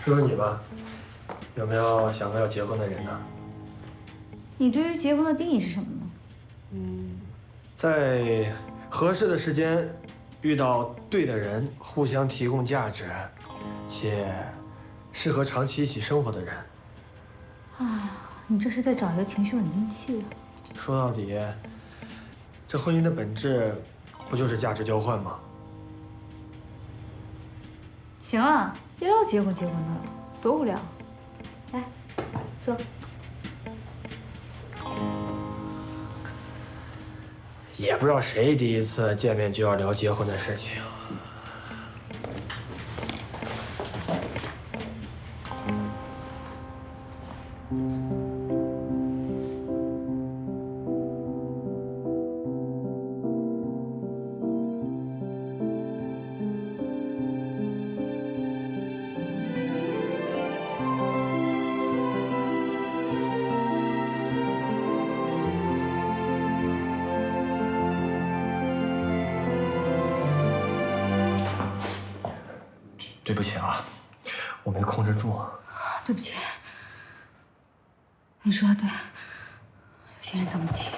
说说你吧，有没有想过要结婚的人呢？你对于结婚的定义是什么呢？在合适的时间遇到对的人，互相提供价值，且适合长期一起生活的人。啊，你这是在找一个情绪稳定器啊。说到底，这婚姻的本质不就是价值交换吗？行了，别老结婚的了，多无聊。来，坐。也不知道谁第一次见面就要聊结婚的事情。对不起啊，我没控制住。对不起，你说的对，有些人怎么起？